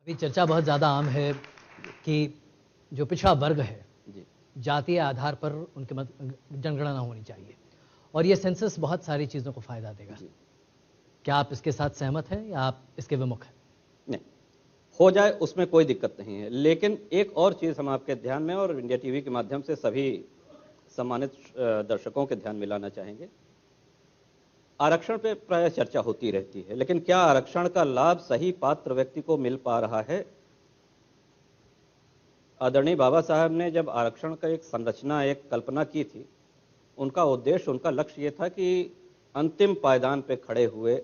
अभी चर्चा बहुत ज़्यादा आम है कि जो पिछड़ा वर्ग है, जी। जातीय आधार पर उनके जनगणना होनी चाहिए और ये सेंसस बहुत सारी चीज़ों को फ़ायदा देगा। जी। क्या आप इसके साथ सहमत हैं या आप इसके विमुख हैं? नहीं, हो जाए उसमें कोई दिक्कत नहीं है, लेकिन एक और चीज़ हम आपके ध्यान में और इंडिया टीवी के माध्यम से सभी सम्मानित दर्शकों के ध्यान में लाना चाहेंगे। आरक्षण पे प्रायः चर्चा होती रहती है, लेकिन क्या आरक्षण का लाभ सही पात्र व्यक्ति को मिल पा रहा है? आदरणीय बाबा साहब ने जब आरक्षण का एक संरचना, एक कल्पना की थी, उनका उद्देश्य, उनका लक्ष्य ये था कि अंतिम पायदान पे खड़े हुए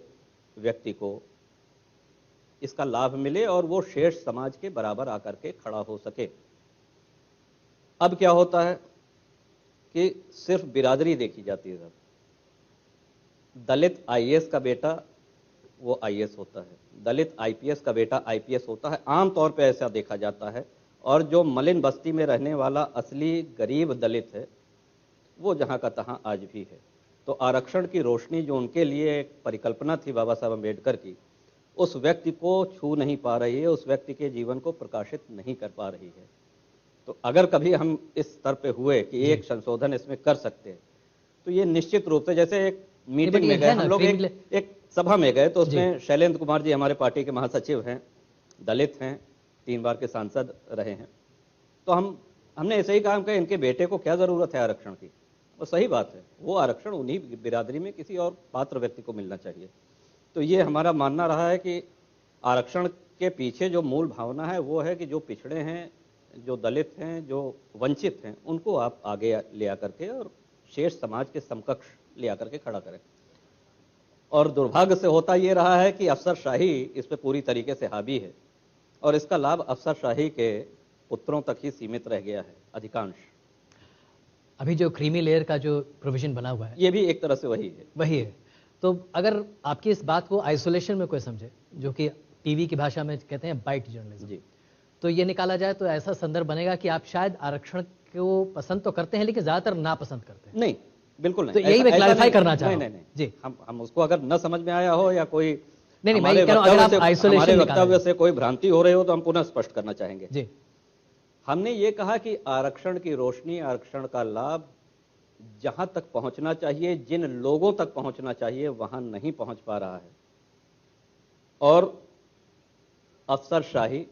व्यक्ति को इसका लाभ मिले और वो शेष समाज के बराबर आकर के खड़ा हो सके। अब क्या होता है कि सिर्फ बिरादरी देखी जाती है। दलित आईएएस का बेटा वो आईएएस होता है, दलित आईपीएस का बेटा आईपीएस होता है, आमतौर पे ऐसा देखा जाता है। और जो मलिन बस्ती में रहने वाला असली गरीब दलित है, वो जहां का तहां आज भी है। तो आरक्षण की रोशनी जो उनके लिए एक परिकल्पना थी बाबा साहब अम्बेडकर की, उस व्यक्ति को छू नहीं पा रही है, उस व्यक्ति के जीवन को प्रकाशित नहीं कर पा रही है। तो अगर कभी हम इस स्तर पे हुए कि एक संशोधन इसमें कर सकते हैं, तो ये निश्चित रूप से, जैसे एक मीटिंग में गए हम लोग, एक सभा में गए, तो उसमें शैलेंद्र कुमार जी हमारे पार्टी के महासचिव हैं, दलित हैं, 3 बार के सांसद रहे हैं। तो हमने ऐसे ही कहा कि इनके बेटे को क्या जरूरत है आरक्षण की। और सही बात है, वो आरक्षण उन्हीं बिरादरी में किसी और पात्र व्यक्ति को मिलना चाहिए। तो ये हमारा मानना रहा है कि आरक्षण के पीछे जो मूल भावना है वो है कि जो पिछड़े हैं, जो दलित हैं, जो वंचित हैं, उनको आप आगे ले आकर के और शेष समाज के समकक्ष ले आकर के खड़ा करें। और दुर्भाग्य से होता ये रहा है कि अफसरशाही इस पे पूरी तरीके से हावी है और इसका लाभ अफसरशाही के पुत्रों तक ही सीमित रह गया है अधिकांश। अभी जो क्रीमी लेयर का जो प्रोविजन बना हुआ है, ये भी एक तरह से वही है। तो अगर आपकी इस बात को आइसोलेशन में कोई समझे, जो कि टीवी की भाषा में कहते हैं बाइट जर्नलिज्म जी, तो ये निकाला जाए तो ऐसा संदर्भ बनेगा कि आप शायद आरक्षण को पसंद तो करते हैं लेकिन ज्यादातर नापसंद करते हैं। नहीं, बिल्कुल नहीं। तो यही मैं क्लैरिफाई करना चाह रहा हूं। नहीं जी, हम उसको अगर न समझ में आया हो या कोई नहीं, मैं कह रहा हूं अगर आप आइसोलेशन वक्तव्य से कोई भ्रांति हो रही हो तो हम पुनः स्पष्ट करना चाहेंगे। जी, हमने ये कहा कि आरक्षण की रोशनी, आरक्षण का लाभ जहां तक पहुंचना चाहिए, जिन लोगों तक पहुंचना चाहिए, वहां नहीं पहुंच पा रहा है। और अफसरशाही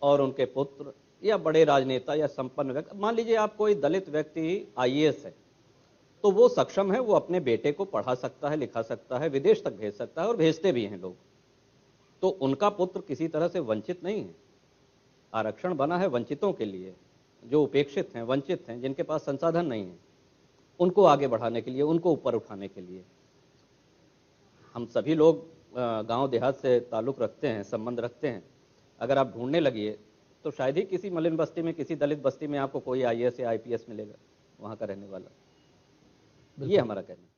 और उनके पुत्र या बड़े राजनेता या संपन्न व्यक्ति, मान लीजिए आप कोई दलित व्यक्ति आईएएस है, तो वो सक्षम है, वो अपने बेटे को पढ़ा सकता है, लिखा सकता है, विदेश तक भेज सकता है और भेजते भी हैं लोग। तो उनका पुत्र किसी तरह से वंचित नहीं है। आरक्षण बना है वंचितों के लिए, जो उपेक्षित हैं, वंचित हैं, जिनके पास संसाधन नहीं है, उनको आगे बढ़ाने के लिए, उनको ऊपर उठाने के लिए। हम सभी लोग गांव देहात से ताल्लुक रखते हैं, संबंध रखते हैं। अगर आप ढूंढने लगिए तो शायद ही किसी मलिन बस्ती में, किसी दलित बस्ती में आपको कोई आईएएस या आईपीएस मिलेगा वहां का रहने वाला। ये हमारा कहना है।